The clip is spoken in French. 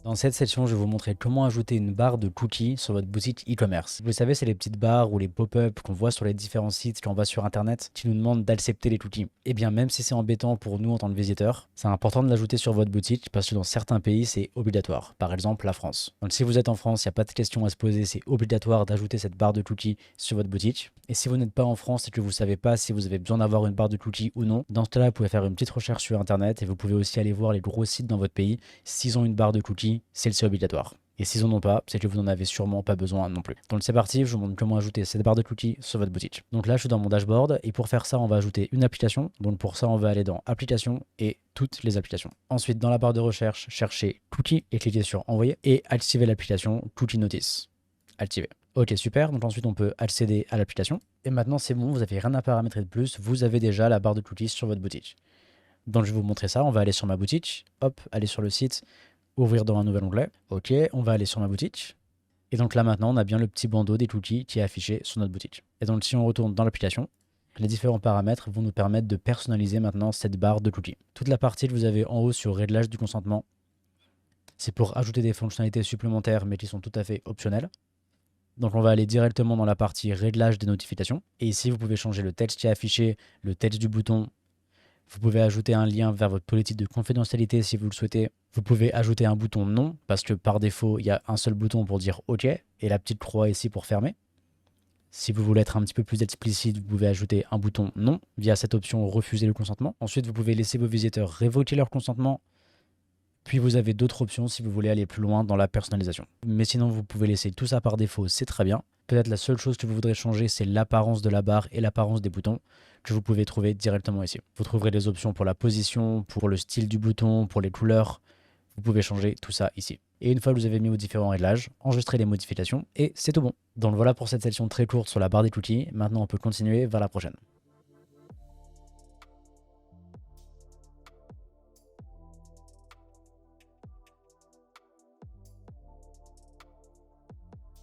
Dans cette section, je vais vous montrer comment ajouter une barre de cookies sur votre boutique e-commerce. Vous le savez, c'est les petites barres ou les pop-up qu'on voit sur les différents sites quand on va sur internet qui nous demandent d'accepter les cookies. Et bien, même si c'est embêtant pour nous en tant que visiteurs, c'est important de l'ajouter sur votre boutique parce que dans certains pays, c'est obligatoire. Par exemple, la France. Donc si vous êtes en France, il n'y a pas de question à se poser, c'est obligatoire d'ajouter cette barre de cookies sur votre boutique. Et si vous n'êtes pas en France et que vous ne savez pas si vous avez besoin d'avoir une barre de cookies ou non, dans ce cas-là, vous pouvez faire une petite recherche sur internet et vous pouvez aussi aller voir les gros sites dans votre pays. S'ils ont une barre de cookies, c'est obligatoire. Et s'ils en ont pas, c'est que vous n'en avez sûrement pas besoin non plus. Donc c'est parti, je vous montre comment ajouter cette barre de cookies sur votre boutique. Donc là, je suis dans mon dashboard et pour faire ça, on va ajouter une application. Donc pour ça, on va aller dans applications et toutes les applications. Ensuite, dans la barre de recherche, cherchez cookies et cliquez sur envoyer et activez l'application cookie notice. Activer. Ok, super. Donc ensuite, on peut accéder à l'application. Et maintenant, c'est bon, vous n'avez rien à paramétrer de plus. Vous avez déjà la barre de cookies sur votre boutique. Donc je vais vous montrer ça. On va aller sur ma boutique. Hop, aller sur le site. Ouvrir dans un nouvel onglet. Ok, on va aller sur ma boutique. Et donc là maintenant, on a bien le petit bandeau des cookies qui est affiché sur notre boutique. Et donc si on retourne dans l'application, les différents paramètres vont nous permettre de personnaliser maintenant cette barre de cookies. Toute la partie que vous avez en haut sur réglage du consentement, c'est pour ajouter des fonctionnalités supplémentaires mais qui sont tout à fait optionnelles. Donc on va aller directement dans la partie réglage des notifications. Et ici, vous pouvez changer le texte qui est affiché, le texte du bouton. Vous pouvez ajouter un lien vers votre politique de confidentialité si vous le souhaitez. Vous pouvez ajouter un bouton non, parce que par défaut, il y a un seul bouton pour dire OK, et la petite croix ici pour fermer. Si vous voulez être un petit peu plus explicite, vous pouvez ajouter un bouton non via cette option refuser le consentement. Ensuite, vous pouvez laisser vos visiteurs révoquer leur consentement. Puis vous avez d'autres options si vous voulez aller plus loin dans la personnalisation. Mais sinon, vous pouvez laisser tout ça par défaut, c'est très bien. Peut-être la seule chose que vous voudrez changer, c'est l'apparence de la barre et l'apparence des boutons que vous pouvez trouver directement ici. Vous trouverez des options pour la position, pour le style du bouton, pour les couleurs. Vous pouvez changer tout ça ici. Et une fois que vous avez mis vos différents réglages, enregistrez les modifications et c'est tout bon. Donc voilà pour cette section très courte sur la barre des cookies. Maintenant, on peut continuer vers la prochaine.